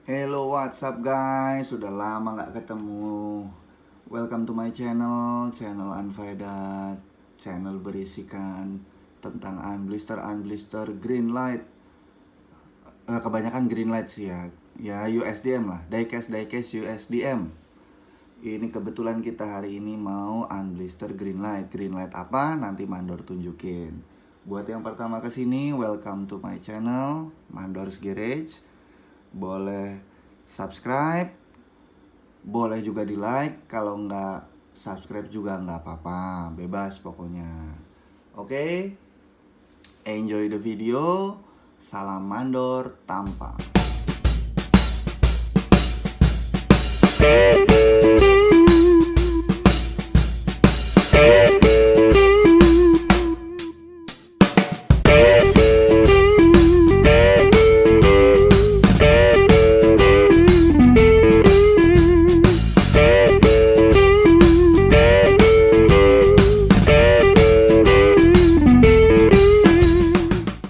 Hello, what's up guys? Sudah lama nggak ketemu. Welcome to my channel Unfaedat. Channel berisikan tentang unblister green light. Kebanyakan green light sih ya. Ya USDM lah, diecast USDM. Ini kebetulan kita hari ini mau unblister green light. Green light apa? Nanti Mandor tunjukin. Buat yang pertama kesini, welcome to my channel Mandor's Garage. Boleh subscribe, boleh juga di like. Kalau nggak subscribe juga nggak apa-apa, bebas pokoknya. Oke, enjoy the video. Salam Mandor Tampak.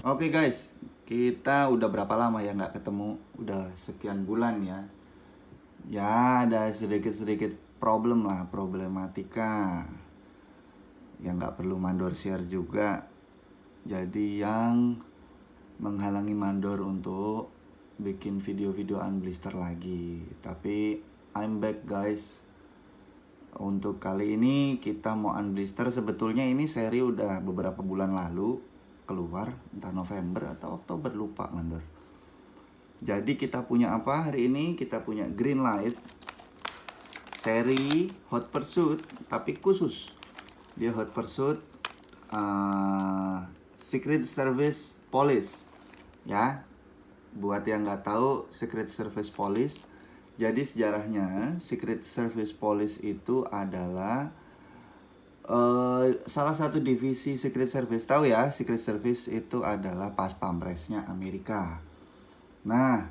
Oke guys, kita udah berapa lama ya nggak ketemu? Udah sekian bulan ya. Ya ada sedikit-sedikit problem lah, problematika yang nggak perlu Mandor share juga. Jadi yang menghalangi Mandor untuk bikin video-video unblister lagi. Tapi I'm back guys. Untuk kali ini kita mau unblister. Sebetulnya ini seri udah beberapa bulan lalu keluar, entah November atau Oktober, lupa Mandor. Jadi kita punya apa hari ini? Kita punya green light seri Hot Pursuit, tapi khusus dia Hot Pursuit Secret Service Police ya. Buat yang nggak tahu Secret Service Police, jadi sejarahnya Secret Service Police itu adalah salah satu divisi Secret Service. Tahu ya, Secret Service itu adalah pas pampresnya Amerika. Nah,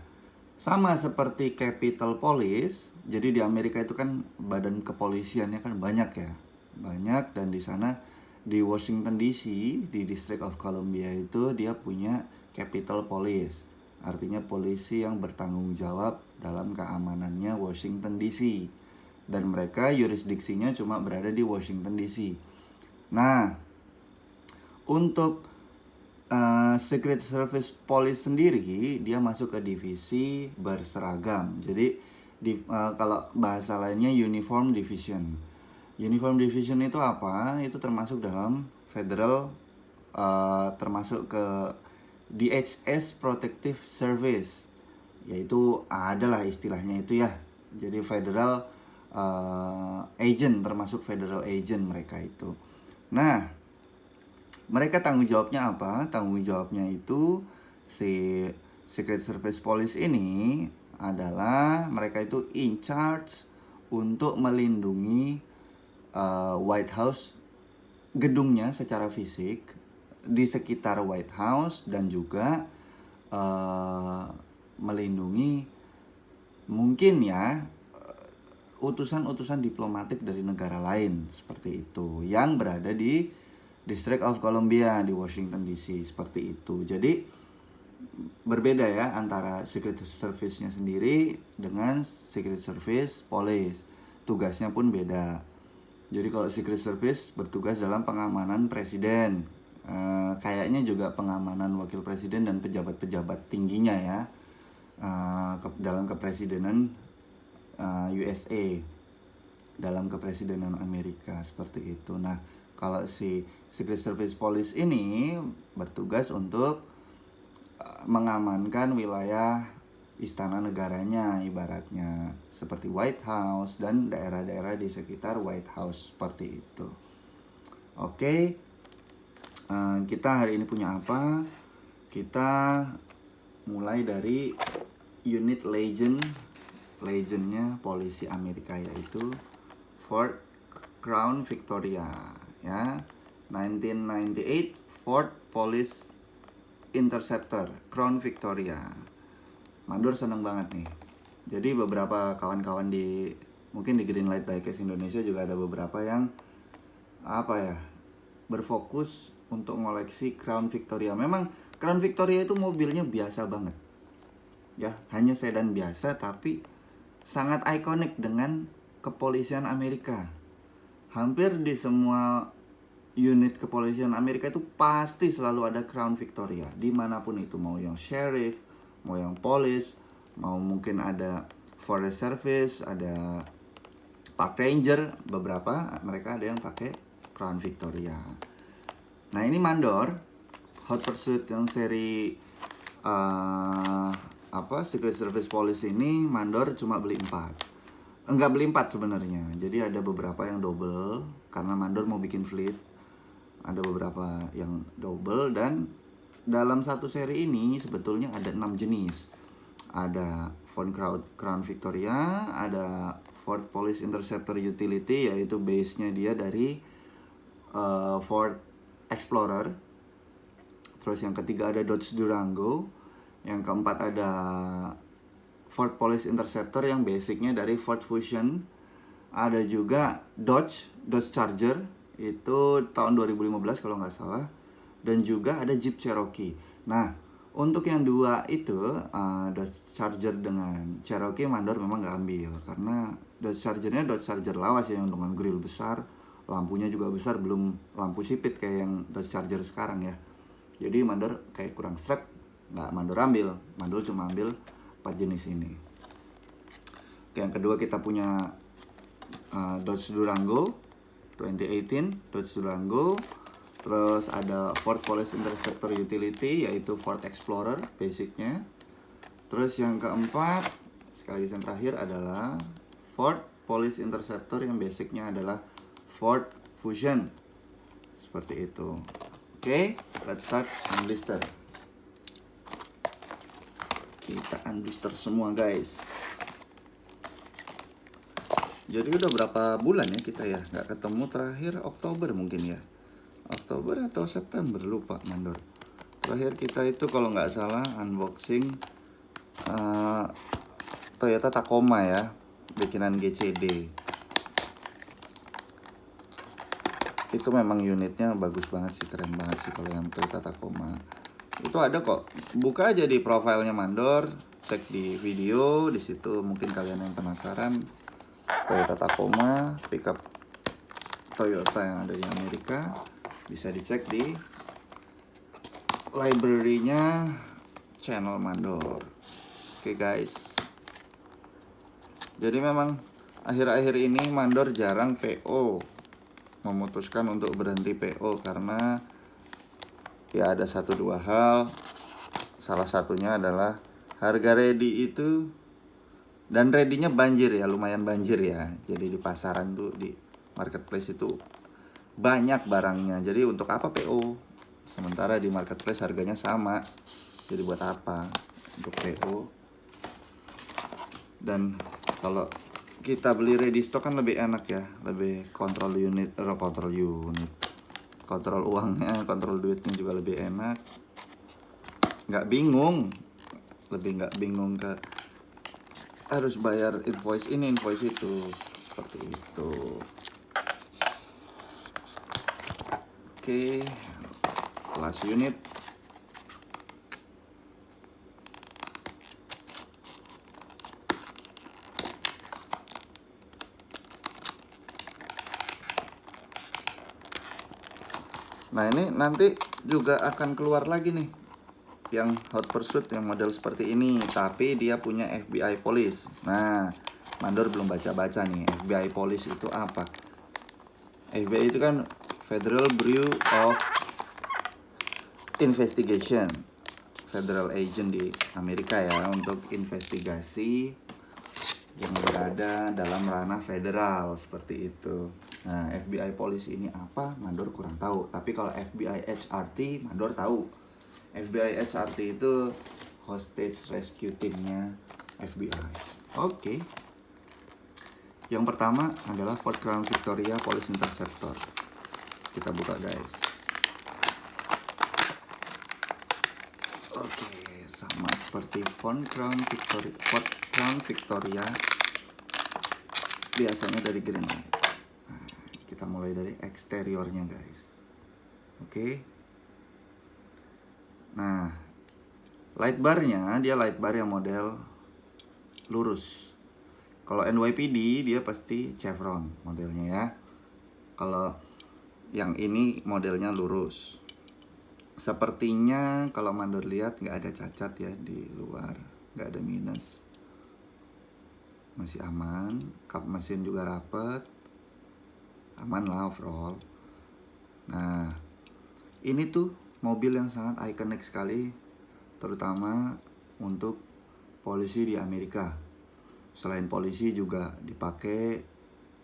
sama seperti Capitol Police. Jadi di Amerika itu kan badan kepolisiannya kan banyak ya. Banyak, dan di sana di Washington DC, di District of Columbia itu dia punya Capitol Police. Artinya polisi yang bertanggung jawab dalam keamanannya Washington DC. Dan mereka yurisdiksinya cuma berada di Washington DC. Nah, untuk Secret Service Police sendiri dia masuk ke divisi berseragam. Jadi kalau bahasa lainnya Uniform Division. Uniform Division itu apa? Itu termasuk dalam federal, termasuk ke DHS Protective Service. Yaitu adalah istilahnya itu ya. Jadi federal agent, termasuk federal agent mereka itu. Nah, mereka tanggung jawabnya apa? Tanggung jawabnya itu si Secret Service Police ini adalah mereka itu in charge untuk melindungi White House, gedungnya secara fisik di sekitar White House, dan juga melindungi mungkin ya utusan-utusan diplomatik dari negara lain seperti itu yang berada di District of Columbia di Washington DC, seperti itu. Jadi berbeda ya antara Secret Service-nya sendiri dengan Secret Service Police. Tugasnya pun beda. Jadi kalau Secret Service bertugas dalam pengamanan presiden, kayaknya juga pengamanan wakil presiden dan pejabat-pejabat tingginya ya, dalam kepresidenan USA, dalam kepresidenan Amerika, seperti itu. Nah, kalau si Secret Service Police ini bertugas untuk mengamankan wilayah istana negaranya, ibaratnya seperti White House dan daerah-daerah di sekitar White House, seperti itu. Oke, kita hari ini punya apa? Kita mulai dari unit legendnya polisi Amerika, yaitu Fort Crown Victoria ya. 1998 Fort Police Interceptor Crown Victoria. Mandor seneng banget nih. Jadi beberapa kawan-kawan di mungkin di Greenlight Diecast Indonesia juga ada beberapa yang berfokus untuk ngoleksi Crown Victoria. Memang Crown Victoria itu mobilnya biasa banget. ya, hanya sedan biasa tapi sangat ikonik dengan kepolisian Amerika. Hampir di semua unit kepolisian Amerika itu pasti selalu ada Crown Victoria, dimanapun itu, mau yang sheriff, mau yang police, mau mungkin ada forest service, ada park ranger, beberapa mereka ada yang pakai Crown Victoria. Nah, ini mandor Hot Pursuit yang seri Secret Service Police ini mandor cuma beli 4. Enggak beli 4 sebenarnya. Jadi ada beberapa yang double karena mandor mau bikin fleet. Ada beberapa yang double, dan dalam satu seri ini sebetulnya ada 6 jenis. Ada Ford Crown Victoria, ada Ford Police Interceptor Utility, yaitu base-nya dia dari Ford Explorer. Terus yang ketiga ada Dodge Durango. Yang keempat ada Ford Police Interceptor yang basicnya dari Ford Fusion. Ada juga Dodge Charger, itu tahun 2015 kalau nggak salah. Dan juga ada Jeep Cherokee. Nah, untuk yang dua itu, Dodge Charger dengan Cherokee, mandor memang nggak ambil. Karena Dodge Chargernya Dodge Charger lawas ya, yang dengan grill besar, lampunya juga besar, belum lampu sipit kayak yang Dodge Charger sekarang ya. Jadi mandor kayak kurang srek, nggak mandor ambil. Mandor cuma ambil 4 jenis ini. Oke, yang kedua kita punya Dodge Durango 2018, Dodge Durango. Terus ada Ford Police Interceptor Utility, yaitu Ford Explorer basicnya. Terus yang keempat, sekaligus yang terakhir adalah Ford Police Interceptor yang basicnya adalah Ford Fusion. Seperti itu. Oke, let's start unblister. Kita unblister semua guys. Jadi udah berapa bulan ya kita ya nggak ketemu, terakhir Oktober mungkin ya. Oktober atau September, lupa mandor. Terakhir kita itu kalau nggak salah unboxing Toyota Tacoma ya, bikinan GCD. Itu memang unitnya bagus banget sih, keren banget sih kalau yang Toyota Tacoma. Itu ada kok, buka aja di profilnya mandor, cek di video, di situ mungkin kalian yang penasaran. Toyota Tacoma, pickup Toyota yang ada di Amerika, bisa dicek di library-nya channel mandor. Oke guys, jadi memang akhir-akhir ini mandor jarang PO, memutuskan untuk berhenti PO karena ya ada 1-2 hal. Salah satunya adalah harga ready itu, dan ready-nya banjir ya, lumayan banjir ya. Jadi di pasaran tuh, di marketplace itu banyak barangnya. Jadi untuk apa PO? Sementara di marketplace harganya sama. Jadi buat apa untuk PO? Dan kalau kita beli ready stock kan lebih enak ya, lebih kontrol kontrol uangnya, kontrol duitnya juga lebih enak. Nggak bingung, lebih nggak bingung ke harus bayar invoice ini, invoice itu, seperti itu. Oke, last unit. Nah, ini nanti juga akan keluar lagi nih yang Hot Pursuit yang model seperti ini, tapi dia punya FBI Police. Nah, mandor belum baca-baca nih, FBI Police itu apa. FBI itu kan Federal Bureau of Investigation, federal agent di Amerika ya, untuk investigasi yang berada dalam ranah federal, seperti itu. Nah, FBI Police ini apa? Mandor kurang tahu. Tapi kalau FBI HRT, mandor tahu. FBI HRT itu Hostage Rescue Team-nya FBI. Oke. Yang pertama adalah Ford Crown Victoria Police Interceptor. Kita buka guys. Oke, sama seperti Ford Crown Victoria biasanya dari granite. Nah, kita mulai dari eksteriornya guys. Oke. Nah, Light barnya dia light bar yang model lurus. Kalau NYPD dia pasti chevron modelnya ya. Kalau yang ini modelnya lurus. Sepertinya kalau mandor lihat nggak ada cacat ya di luar, nggak ada minus, masih aman. Kap mesin juga rapet, aman lah overall. Nah, ini tuh mobil yang sangat ikonik sekali, terutama untuk polisi di Amerika. Selain polisi juga dipakai,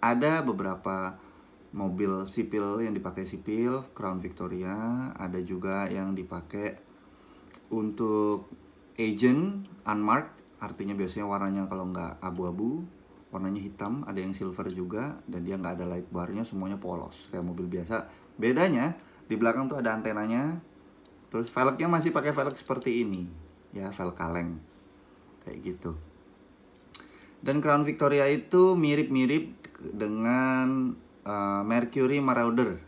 ada beberapa mobil sipil yang dipakai sipil, Crown Victoria, ada juga yang dipakai untuk agent unmarked, artinya biasanya warnanya kalau nggak abu-abu, warnanya hitam, ada yang silver juga, dan dia nggak ada light barnya, semuanya polos kayak mobil biasa. Bedanya di belakang tuh ada antenanya, terus velgnya masih pakai velg seperti ini, ya velg kaleng kayak gitu. Dan Crown Victoria itu mirip-mirip dengan Mercury Marauder,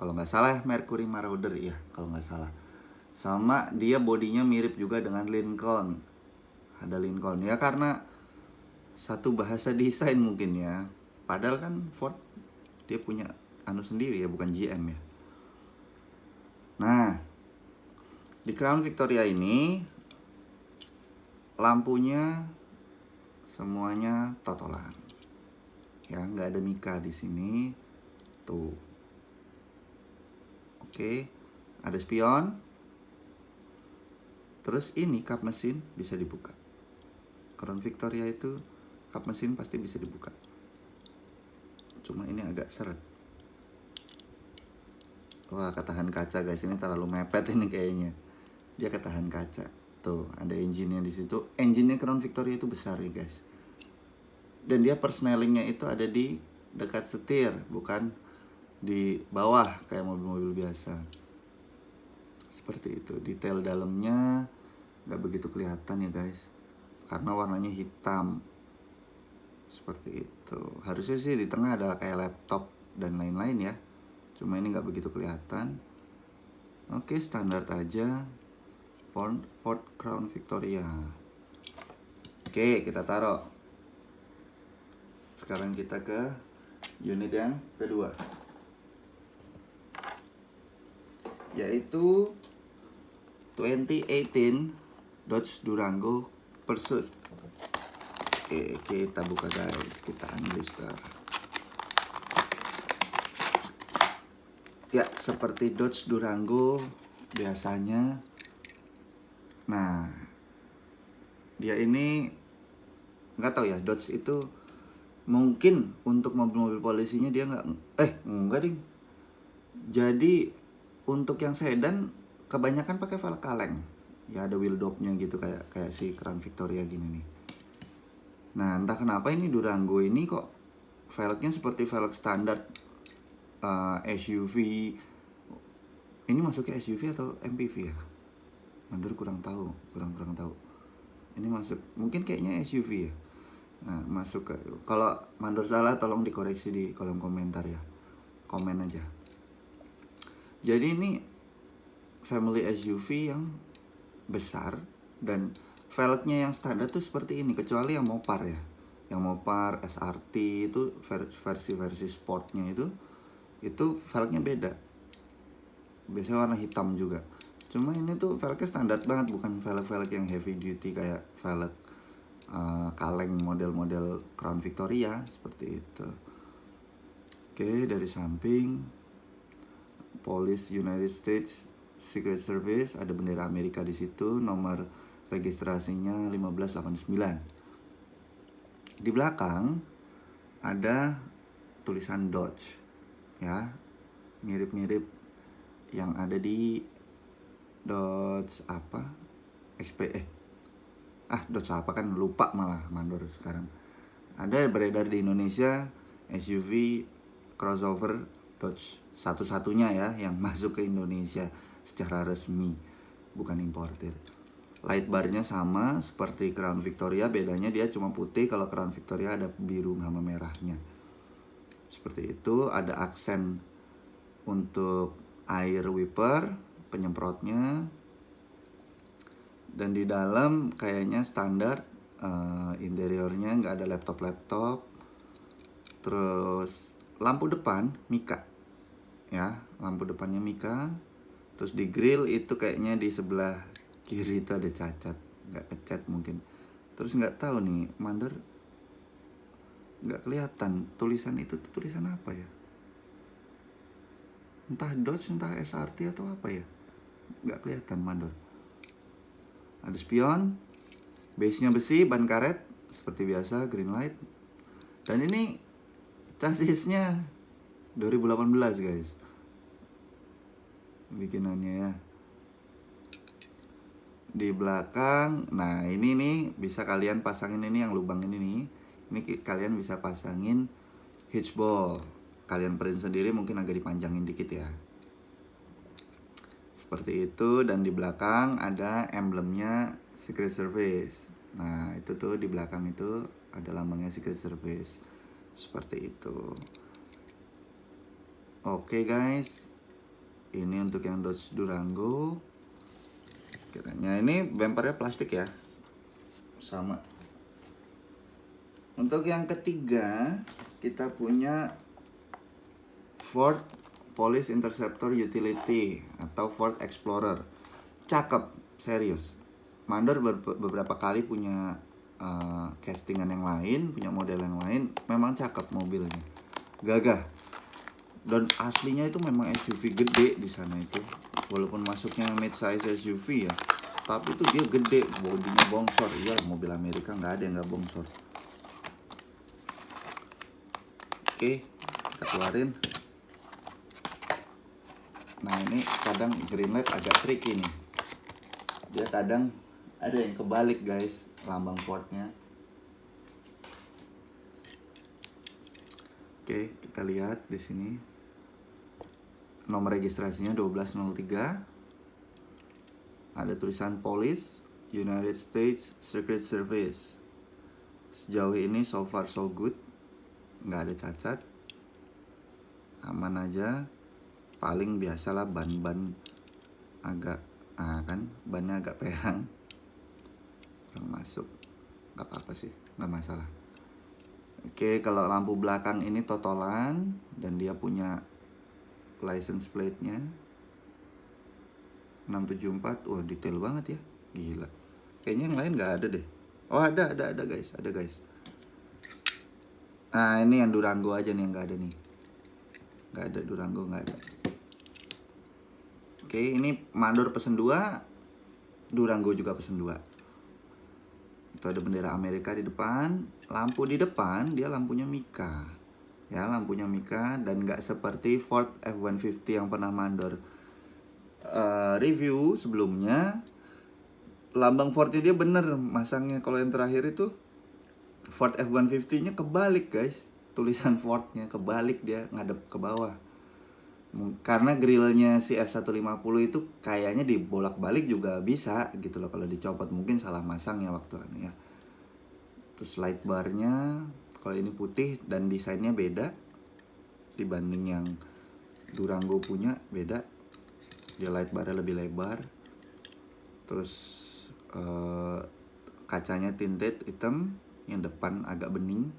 kalau nggak salah Mercury Marauder ya, kalau nggak salah. Sama dia bodinya mirip juga dengan Lincoln, ada Lincoln ya, karena satu bahasa desain mungkin ya. Padahal kan Ford dia punya anu sendiri ya, bukan GM ya. Nah, di Crown Victoria ini lampunya semuanya totolan. Ya, nggak ada mika di sini. Tuh. Oke, ada spion. Terus ini kap mesin bisa dibuka. Crown Victoria itu kap mesin pasti bisa dibuka. Cuma ini agak seret. Wah, ketahan kaca guys, ini terlalu mepet ini kayaknya. Dia ketahan kaca. Tuh, ada engine-nya di situ. Engine-nya Crown Victoria itu besar ya guys. Dan dia persnelingnya itu ada di dekat setir, bukan di bawah kayak mobil-mobil biasa. Seperti itu. Detail dalamnya nggak begitu kelihatan ya guys, karena warnanya hitam. Seperti itu. Harusnya sih di tengah ada kayak laptop dan lain-lain ya, cuma ini nggak begitu kelihatan. Oke, standar aja Ford Crown Victoria. Oke, kita taruh. Sekarang kita ke unit yang kedua, yaitu 2018 Dodge Durango Pursuit. Oke, kita buka guys, kita unblister. Ya, seperti Dodge Durango biasanya. Nah, dia ini nggak tahu ya, Dodge itu mungkin untuk mobil-mobil polisinya dia enggak ding. Jadi untuk yang sedan kebanyakan pakai velg kaleng. Ya ada wheel dopnya gitu kayak si Crown Victoria gini nih. Nah, entah kenapa ini Durango ini kok velgnya seperti velg standar SUV. Ini masuknya SUV atau MPV ya? Mandor kurang tahu. Ini masuk mungkin kayaknya SUV ya. Nah, masuk ke, kalau Mandor salah tolong dikoreksi di kolom komentar ya, komen aja. Jadi ini family SUV yang besar dan velgnya yang standar tuh seperti ini, kecuali yang Mopar ya. Yang Mopar SRT itu versi sportnya itu velgnya beda, biasanya warna hitam juga. Cuma ini tuh velgnya standar banget, bukan velg-velg yang heavy duty kayak velg kaleng model-model Crown Victoria seperti itu. Oke, dari samping Police United States Secret Service, ada bendera Amerika di situ, nomor registrasinya 1589. Di belakang ada tulisan Dodge ya, mirip-mirip yang ada di Dodge apa? Dodge apa kan lupa malah Mandor sekarang. Ada beredar di Indonesia SUV crossover Dodge, satu-satunya ya yang masuk ke Indonesia secara resmi, bukan importir. Light barnya sama seperti Crown Victoria, bedanya dia cuma putih, kalau Crown Victoria ada biru sama merahnya. Seperti itu, ada aksen untuk air wiper penyemprotnya. Dan di dalam kayaknya standar, interiornya nggak ada laptop. Terus lampu depan Mika ya, lampu depannya Mika. Terus di grill itu kayaknya di sebelah kiri itu ada cacat, nggak kecat mungkin. Terus nggak tahu nih mandor, nggak kelihatan tulisan itu tulisan apa ya, entah Dodge entah SRT atau apa ya, nggak kelihatan mandor. Ada spion, base-nya besi, ban karet seperti biasa, green light. Dan ini chassisnya 2018 guys bikinannya ya. Di belakang, nah ini nih bisa kalian pasangin, ini yang lubang ini nih, ini kalian bisa pasangin hitchball. Kalian print sendiri, mungkin agak dipanjangin dikit ya, seperti itu. Dan di belakang ada emblemnya Secret Service. Nah itu tuh di belakang itu ada lambangnya Secret Service, seperti itu. Oke guys, ini untuk yang Dodge Durango. Kiranya ini bumpernya plastik ya, sama. Untuk yang ketiga kita punya Ford Police Interceptor Utility atau Ford Explorer. Cakep, serius. Mandor beberapa kali punya castingan yang lain, punya model yang lain, memang cakep mobilnya, gagah. Dan aslinya itu memang SUV gede di sana itu, walaupun masuknya mid-size SUV ya, tapi itu dia gede, bodinya bongsor. Iya, mobil Amerika nggak ada yang nggak bongsor. Oke, kita keluarin. Nah ini kadang green light agak tricky nih, dia kadang ada yang kebalik guys, lambang Fordnya. Oke, kita lihat di sini nomor registrasinya 1203. Ada tulisan Police United States Secret Service. Sejauh ini so far so good, nggak ada cacat, aman aja. Paling biasalah ban agak kan bannya agak perang kurang masuk, nggak apa-apa sih, nggak masalah. Oke, kalau lampu belakang ini totolan dan dia punya license plate-nya 674. Wah detail banget ya, gila. Kayaknya yang lain nggak ada deh. Oh ada guys, ada guys. Nah ini yang Durango aja nih yang nggak ada nih, nggak ada Durango, nggak ada. Oke, ini mandor pesen 2, Durango juga pesen 2. Itu ada bendera Amerika di depan. Lampu di depan dia lampunya Mika ya, lampunya Mika. Dan nggak seperti Ford F-150 yang pernah mandor review sebelumnya. Lambang Fordnya dia bener masangnya. Kalau yang terakhir itu Ford F-150 nya kebalik guys, tulisan Fordnya kebalik, dia ngadep ke bawah. Karena grillnya si F150 itu kayaknya dibolak-balik juga bisa gitu loh kalau dicopot, mungkin salah masang ya waktu ya. Terus light barnya kalau ini putih dan desainnya beda dibanding yang Durango punya, beda. Dia light barnya lebih lebar. Terus kacanya tinted hitam, yang depan agak bening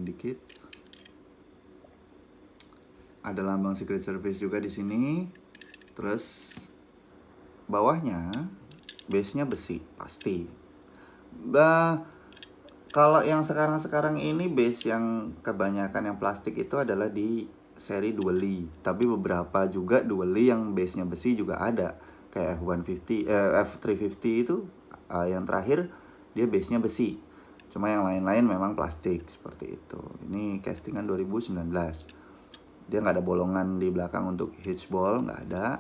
dikit. Ada lambang Secret Service juga di sini. Terus bawahnya base-nya besi pasti. Kalau yang sekarang ini base yang kebanyakan yang plastik itu adalah di seri Dually. Tapi beberapa juga Dually yang base-nya besi juga ada. Kayak F150, F350 itu yang terakhir dia base-nya besi. Cuma yang lain-lain memang plastik seperti itu. Ini castingan 2019. Dia nggak ada bolongan di belakang untuk hitchball, nggak ada.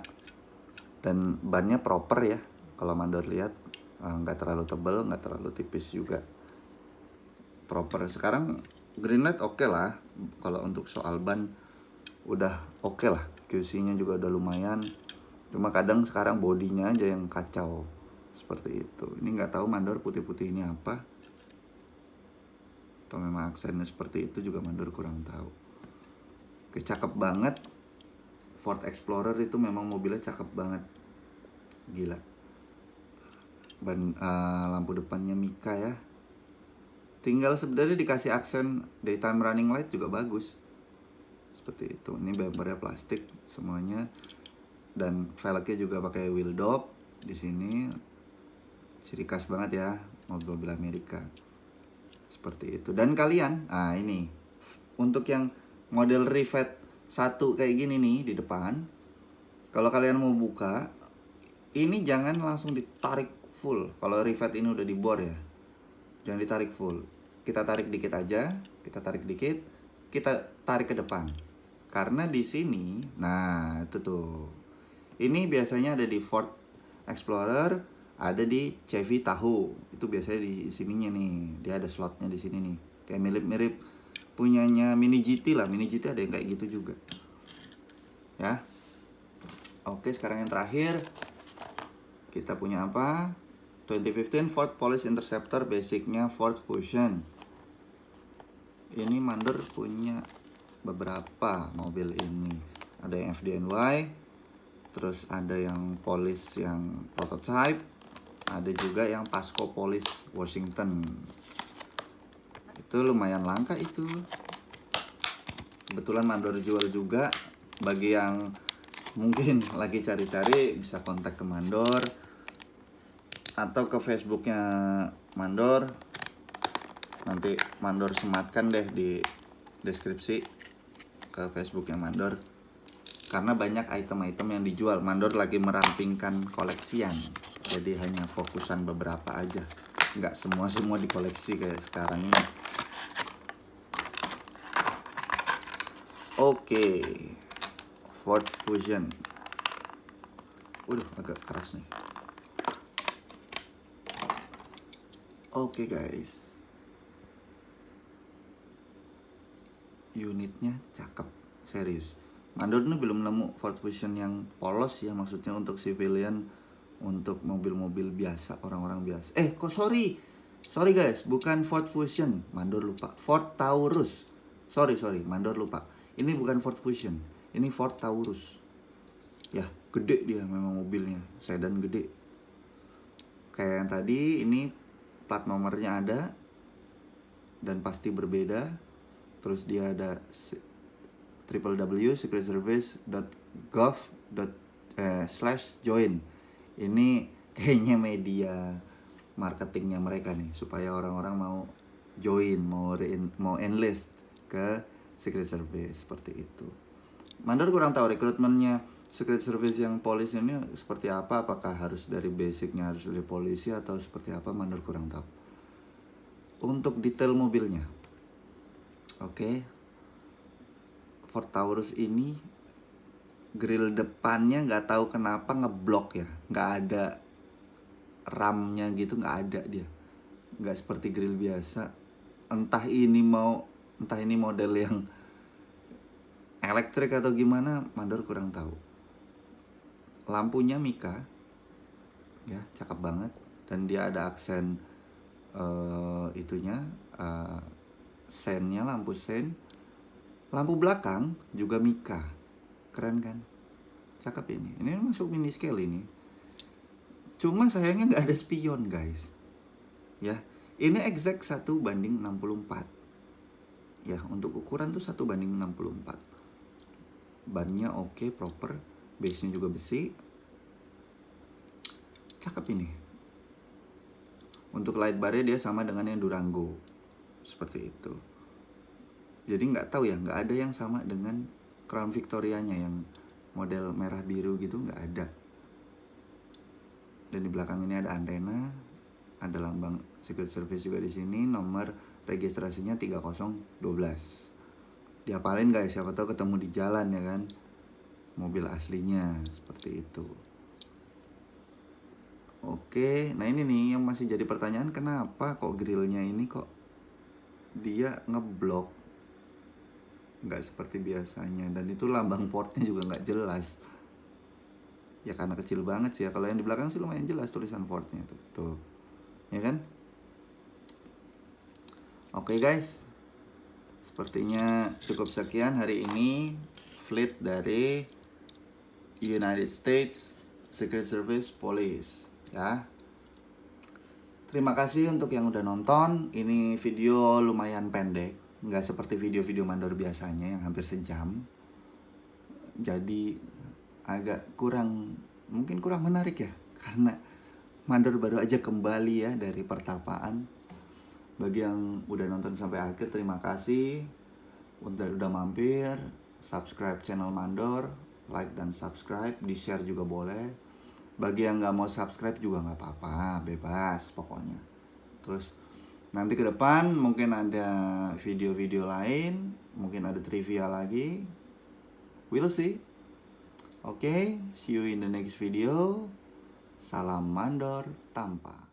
Dan bannya proper ya, kalau mandor lihat nggak terlalu tebal, nggak terlalu tipis juga, proper. Sekarang green light oke lah, kalau untuk soal ban udah oke lah, QC-nya juga udah lumayan. Cuma kadang sekarang bodinya aja yang kacau seperti itu. Ini nggak tahu mandor putih-putih ini apa, atau memang aksennya seperti itu juga mandor kurang tahu. Cakep banget. Ford Explorer itu memang mobilnya cakep banget, gila. lampu depannya Mica ya. Tinggal sebenarnya dikasih aksen daytime running light juga bagus. Seperti itu. Ini bumpernya plastik semuanya. Dan velgnya juga pakai wheel dop di sini. Ciri khas banget ya mobil-mobil Amerika. Seperti itu. Dan kalian, ini untuk yang model Rivet 1 kayak gini nih di depan, kalau kalian mau buka, ini jangan langsung ditarik full. Kalau Rivet ini udah dibor ya, jangan ditarik full. Kita tarik dikit aja, kita tarik dikit, kita tarik ke depan. Karena di sini, nah itu tuh. Ini biasanya ada di Ford Explorer, ada di Chevy Tahoe. Itu biasanya di sininya nih. Dia ada slotnya di sini nih. Kayak mirip-mirip punyanya Mini GT lah. Mini GT ada yang kayak gitu juga. Ya. Oke, sekarang yang terakhir. Kita punya apa? 2015 Ford Police Interceptor, basicnya Ford Fusion. Ini mandor punya beberapa mobil ini. Ada yang FDNY, terus ada yang Police yang prototype, ada juga yang Pasco Police Washington. Itu lumayan langka itu. Kebetulan mandor jual juga. Bagi yang mungkin lagi cari-cari bisa kontak ke mandor atau ke Facebooknya mandor. Nanti mandor sematkan deh di deskripsi ke Facebooknya mandor. Karena banyak item-item yang dijual. Mandor lagi merampingkan koleksian. Jadi hanya fokusan beberapa aja. Nggak semua dikoleksi kayak sekarang ini. Oke. Ford Fusion. Agak keras nih. Oke guys. Unitnya cakep. Serius. Mandor ini belum nemu Ford Fusion yang polos ya, maksudnya untuk civilian, untuk mobil-mobil biasa, orang-orang biasa. Sorry guys, bukan Ford Fusion, mandor lupa. Ford Taurus. Sorry, mandor lupa. Ini bukan Ford Fusion, ini Ford Taurus. Ya, gede dia memang mobilnya, sedan gede. Kayak yang tadi, ini plat nomornya ada dan pasti berbeda. Terus dia ada www.secretservice.gov/join. Ini kayaknya media marketingnya mereka nih, supaya orang-orang mau join, mau enlist ke Secret Service seperti itu. Mandor kurang tahu rekrutmennya Secret Service yang polisi ini seperti apa. Apakah harus dari basicnya harus dari polisi atau seperti apa? Mandor kurang tahu. Untuk detail mobilnya, oke. Ford Taurus ini grill depannya nggak tahu kenapa ngeblok ya, nggak ada ramnya gitu, nggak ada dia, nggak seperti grill biasa. Entah ini model yang elektrik atau gimana, mandor kurang tahu. Lampunya Mica ya, cakep banget, dan dia ada aksen sennya, lampu sen. Lampu belakang juga Mica. Keren kan? Cakep ini. Ini masuk mini scale ini. Cuma sayangnya nggak ada spion guys. Ya, ini exact 1:64. Ya, untuk ukuran tuh 1:64. Bannya oke, proper. Base-nya juga besi. Cakep ini. Untuk light bar-nya dia sama dengan yang Durango. Seperti itu. Jadi nggak tahu ya, nggak ada yang sama dengan Crown Victoria-nya yang model merah biru gitu, nggak ada. Dan di belakang ini ada antena, ada lambang Secret Service juga di sini, nomor registrasinya 3012. Diapalin guys, siapa tahu ketemu di jalan ya kan, mobil aslinya seperti itu. Oke, nah ini nih yang masih jadi pertanyaan, kenapa kok grillnya ini kok dia ngeblok, nggak seperti biasanya, dan itu lambang Fordnya juga nggak jelas ya, karena kecil banget sih ya. Kalau yang di belakang sih lumayan jelas tulisan Fordnya tuh ya kan. Oke guys, sepertinya cukup sekian hari ini fleet dari United States Secret Service Police ya. Terima kasih untuk yang udah nonton. Ini video lumayan pendek, nggak seperti video-video mandor biasanya yang hampir sejam. Jadi agak mungkin kurang menarik ya, karena mandor baru aja kembali ya dari pertapaan. Bagi yang udah nonton sampai akhir, terima kasih. Udah mampir, subscribe channel Mandor, like dan subscribe, di share juga boleh. Bagi yang nggak mau subscribe juga nggak apa-apa, bebas pokoknya. Terus nanti ke depan mungkin ada video-video lain, mungkin ada trivia lagi. We'll see. Oke, see you in the next video. Salam Mandor Tampa.